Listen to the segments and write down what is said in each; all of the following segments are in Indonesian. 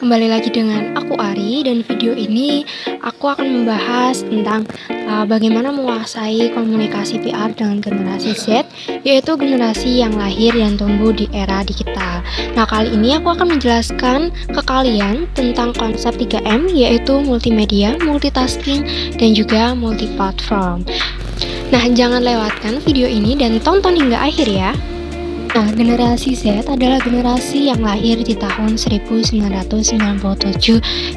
kembali lagi dengan aku Ari, dan video ini aku akan membahas tentang bagaimana menguasai komunikasi PR dengan generasi Z, yaitu generasi yang lahir dan tumbuh di era digital. Nah, kali ini aku akan menjelaskan ke kalian tentang konsep 3M, yaitu multimedia, multitasking, dan juga multiplatform. Nah, jangan lewatkan video ini dan tonton hingga akhir ya. Nah, generasi Z adalah generasi yang lahir di tahun 1997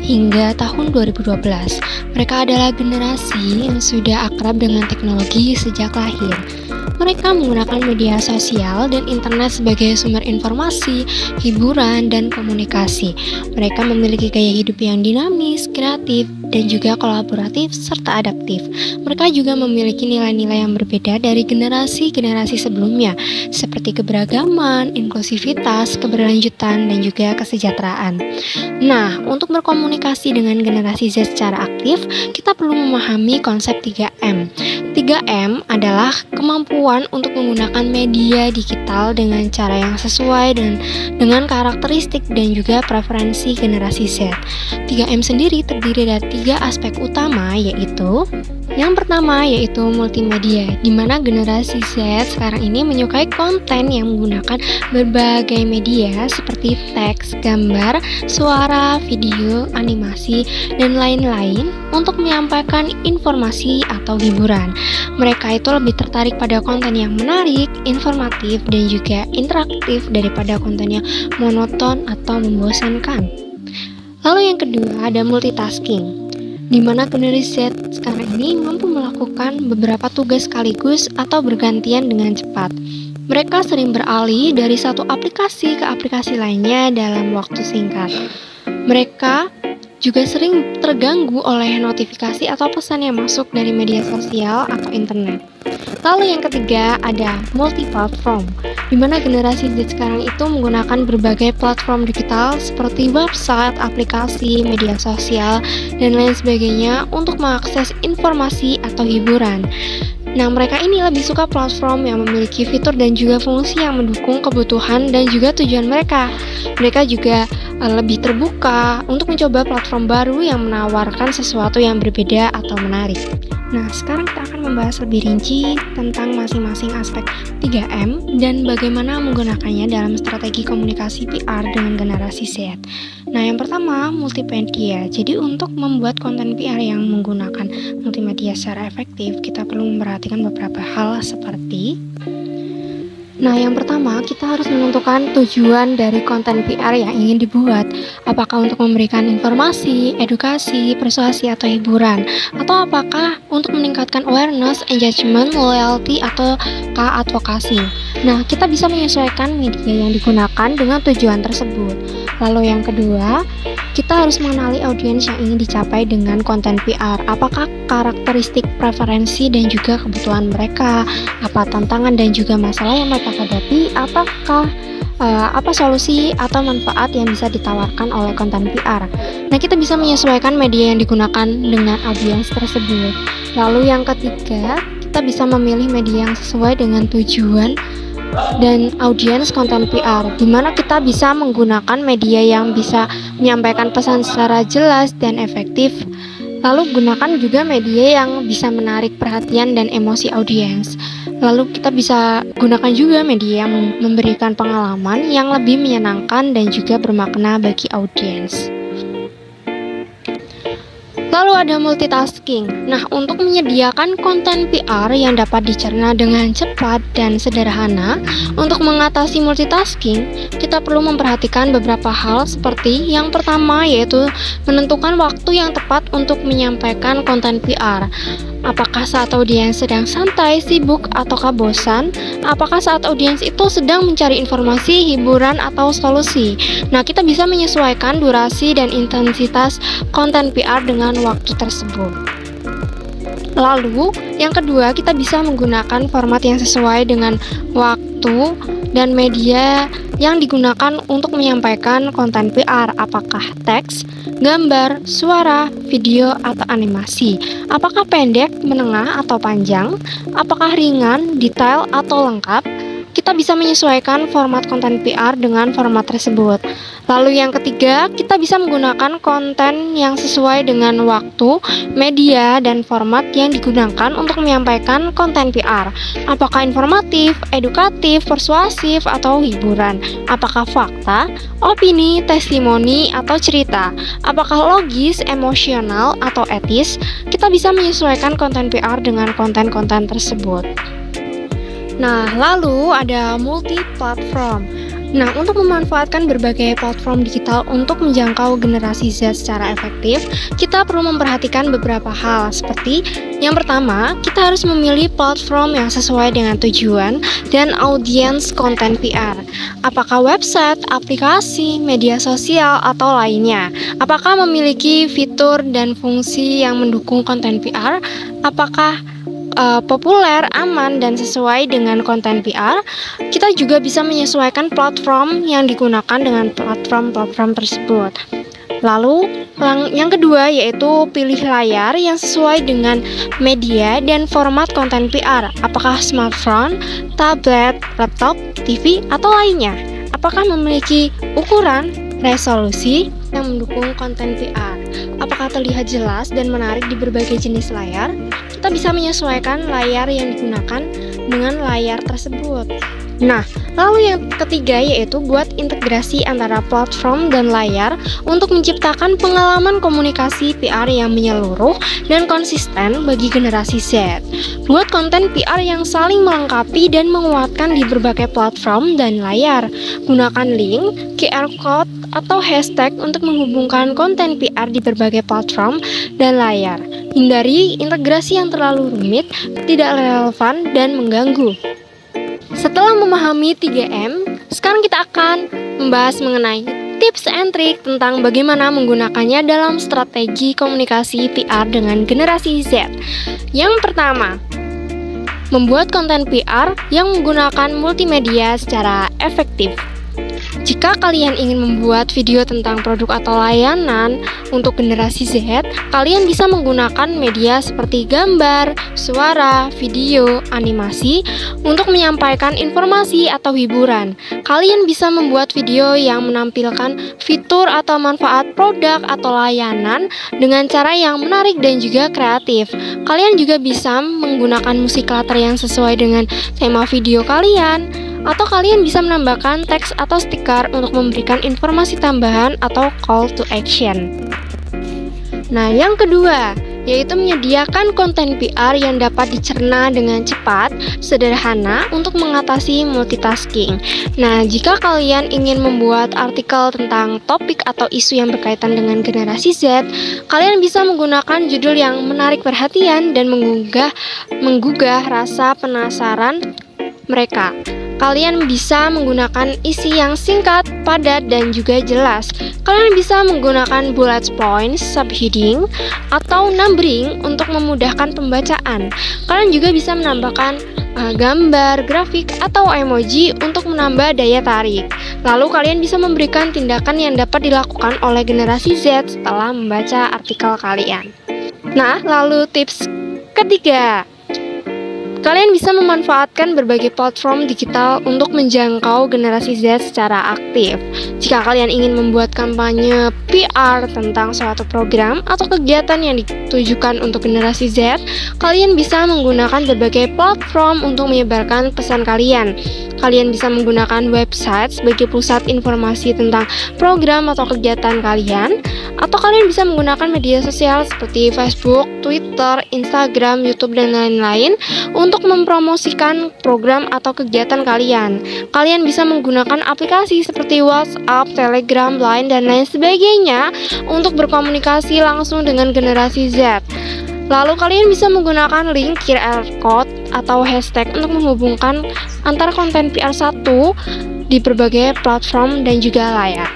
hingga tahun 2012. Mereka adalah generasi yang sudah akrab dengan teknologi sejak lahir. Mereka menggunakan media sosial dan internet sebagai sumber informasi, hiburan, dan komunikasi. Mereka memiliki gaya hidup yang dinamis, kreatif, dan juga kolaboratif serta adaptif. Mereka juga memiliki nilai-nilai yang berbeda dari generasi-generasi sebelumnya, seperti keberagaman, inklusivitas, keberlanjutan, dan juga kesejahteraan. Nah, untuk berkomunikasi dengan generasi Z secara aktif, kita perlu memahami konsep 3M. 3M adalah kemampuan untuk menggunakan media digital dengan cara yang sesuai dengan karakteristik dan juga preferensi generasi Z. 3M sendiri terdiri dari 3 aspek utama, yaitu yang pertama yaitu multimedia, di mana generasi Z sekarang ini menyukai konten yang menggunakan berbagai media seperti teks, gambar, suara, video, animasi, dan lain-lain untuk menyampaikan informasi atau hiburan. Mereka itu lebih tertarik pada konten yang menarik, informatif, dan juga interaktif daripada konten yang monoton atau membosankan. Lalu yang kedua ada multitasking, di mana generasi Z sekarang ini mampu melakukan beberapa tugas sekaligus atau bergantian dengan cepat. Mereka sering beralih dari satu aplikasi ke aplikasi lainnya dalam waktu singkat. Mereka juga sering terganggu oleh notifikasi atau pesan yang masuk dari media sosial atau internet. Lalu yang ketiga ada multiplatform, di mana generasi Z sekarang itu menggunakan berbagai platform digital seperti website, aplikasi, media sosial, dan lain sebagainya untuk mengakses informasi atau hiburan. Nah, mereka ini lebih suka platform yang memiliki fitur dan juga fungsi yang mendukung kebutuhan dan juga tujuan mereka. Mereka juga lebih terbuka untuk mencoba platform baru yang menawarkan sesuatu yang berbeda atau menarik. Nah, sekarang kita akan membahas lebih rinci tentang masing-masing aspek 3M dan bagaimana menggunakannya dalam strategi komunikasi PR dengan generasi Z. Nah, yang pertama, multimedia. Jadi, untuk membuat konten PR yang menggunakan multimedia secara efektif, kita perlu memperhatikan beberapa hal seperti yang pertama, kita harus menentukan tujuan dari konten PR yang ingin dibuat. Apakah untuk memberikan informasi, edukasi, persuasi, atau hiburan? Atau apakah untuk meningkatkan awareness, engagement, loyalty, atau advokasi? Nah, kita bisa menyesuaikan media yang digunakan dengan tujuan tersebut. Lalu yang kedua, kita harus mengenali audiens yang ingin dicapai dengan konten PR. Apakah karakteristik, preferensi, dan juga kebutuhan mereka? Apa tantangan dan juga masalah yang mereka hadapi? Apakah apa solusi atau manfaat yang bisa ditawarkan oleh konten PR? Nah, kita bisa menyesuaikan media yang digunakan dengan audiens tersebut. Lalu yang ketiga, kita bisa memilih media yang sesuai dengan tujuan dan audiens konten PR, di mana kita bisa menggunakan media yang bisa menyampaikan pesan secara jelas dan efektif. Lalu gunakan juga media yang bisa menarik perhatian dan emosi audiens. Lalu kita bisa gunakan juga media yang memberikan pengalaman yang lebih menyenangkan dan juga bermakna bagi audiens. Lalu ada multitasking. Nah, untuk menyediakan konten PR yang dapat dicerna dengan cepat dan sederhana, untuk mengatasi multitasking, kita perlu memperhatikan beberapa hal seperti yang pertama yaitu menentukan waktu yang tepat untuk menyampaikan konten PR. Apakah saat audiens sedang santai, sibuk, ataukah bosan? Apakah saat audiens itu sedang mencari informasi, hiburan, atau solusi? Nah, kita bisa menyesuaikan durasi dan intensitas konten PR dengan waktu tersebut. Lalu, yang kedua, kita bisa menggunakan format yang sesuai dengan waktu dan media yang digunakan untuk menyampaikan konten PR. Apakah teks, gambar, suara, video, atau animasi? Apakah pendek, menengah, atau panjang? Apakah ringan, detail, atau lengkap? kita bisa menyesuaikan format konten PR dengan format tersebut. Lalu yang ketiga, kita bisa menggunakan konten yang sesuai dengan waktu, media, dan format yang digunakan untuk menyampaikan konten PR. Apakah informatif, edukatif, persuasif, atau hiburan? Apakah fakta, opini, testimoni, atau cerita? Apakah logis, emosional, atau etis? Kita bisa menyesuaikan konten PR dengan konten-konten tersebut. Nah, lalu ada multi-platform. Nah, untuk memanfaatkan berbagai platform digital untuk menjangkau generasi Z secara efektif, kita perlu memperhatikan beberapa hal, seperti yang pertama, kita harus memilih platform yang sesuai dengan tujuan dan audiens konten PR. Apakah website, aplikasi, media sosial, atau lainnya? Apakah memiliki fitur dan fungsi yang mendukung konten PR? Apakah populer, aman, dan sesuai dengan konten PR? Kita juga bisa menyesuaikan platform yang digunakan dengan platform-platform tersebut. Lalu, yang kedua yaitu pilih layar yang sesuai dengan media dan format konten PR. Apakah smartphone, tablet, laptop, TV, atau lainnya? Apakah memiliki ukuran, resolusi yang mendukung konten PR? Apakah terlihat jelas dan menarik di berbagai jenis layar? Kita bisa menyesuaikan layar yang digunakan dengan layar tersebut. Nah, lalu yang ketiga yaitu buat integrasi antara platform dan layar untuk menciptakan pengalaman komunikasi PR yang menyeluruh dan konsisten bagi generasi Z. Buat konten PR yang saling melengkapi dan menguatkan di berbagai platform dan layar. Gunakan link, QR code, atau hashtag untuk menghubungkan konten PR di berbagai platform dan layar. Hindari integrasi yang terlalu rumit, tidak relevan, dan mengganggu. Setelah memahami 3M, sekarang kita akan membahas mengenai tips and trik tentang bagaimana menggunakannya dalam strategi komunikasi PR dengan generasi Z. Yang pertama, membuat konten PR yang menggunakan multimedia secara efektif. Jika kalian ingin membuat video tentang produk atau layanan untuk generasi Z, kalian bisa menggunakan media seperti gambar, suara, video, animasi untuk menyampaikan informasi atau hiburan. Kalian bisa membuat video yang menampilkan fitur atau manfaat produk atau layanan dengan cara yang menarik dan juga kreatif. Kalian juga bisa menggunakan musik latar yang sesuai dengan tema video kalian, atau kalian bisa menambahkan teks atau stiker untuk memberikan informasi tambahan atau call to action. Nah, yang kedua yaitu menyediakan konten PR yang dapat dicerna dengan cepat, sederhana untuk mengatasi multitasking. Nah, jika kalian ingin membuat artikel tentang topik atau isu yang berkaitan dengan generasi Z, kalian bisa menggunakan judul yang menarik perhatian dan menggugah rasa penasaran mereka. Kalian bisa menggunakan isi yang singkat, padat, dan juga jelas. Kalian bisa menggunakan bullet points, subheading, atau numbering untuk memudahkan pembacaan. Kalian juga bisa menambahkan gambar, grafik, atau emoji untuk menambah daya tarik. Lalu kalian bisa memberikan tindakan yang dapat dilakukan oleh generasi Z setelah membaca artikel kalian. Nah, lalu tips ketiga, kalian bisa memanfaatkan berbagai platform digital untuk menjangkau generasi Z secara aktif. Jika kalian ingin membuat kampanye PR tentang suatu program atau kegiatan yang ditujukan untuk generasi Z, kalian bisa menggunakan berbagai platform untuk menyebarkan pesan kalian. Kalian bisa menggunakan website sebagai pusat informasi tentang program atau kegiatan kalian, atau kalian bisa menggunakan media sosial seperti Facebook, Twitter, Instagram, YouTube, dan lain-lain untuk mempromosikan program atau kegiatan kalian. Kalian bisa menggunakan aplikasi seperti WhatsApp, Telegram, Line, dan lain sebagainya untuk berkomunikasi langsung dengan generasi Z. Lalu kalian bisa menggunakan link, QR code, atau hashtag untuk menghubungkan antara konten PR1 di berbagai platform dan juga layar.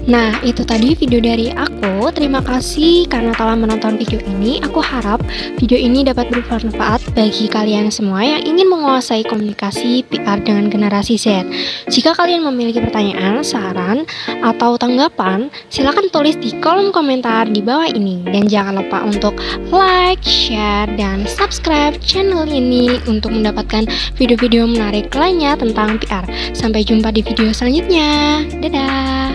Nah, itu tadi video dari aku. Terima kasih karena telah menonton video ini. Aku harap video ini dapat bermanfaat bagi kalian semua yang ingin menguasai komunikasi PR dengan generasi Z. Jika kalian memiliki pertanyaan, saran, atau tanggapan, silakan tulis di kolom komentar di bawah ini. Dan jangan lupa untuk like, share, dan subscribe channel ini untuk mendapatkan video-video menarik lainnya tentang PR. Sampai jumpa di video selanjutnya. Dadah!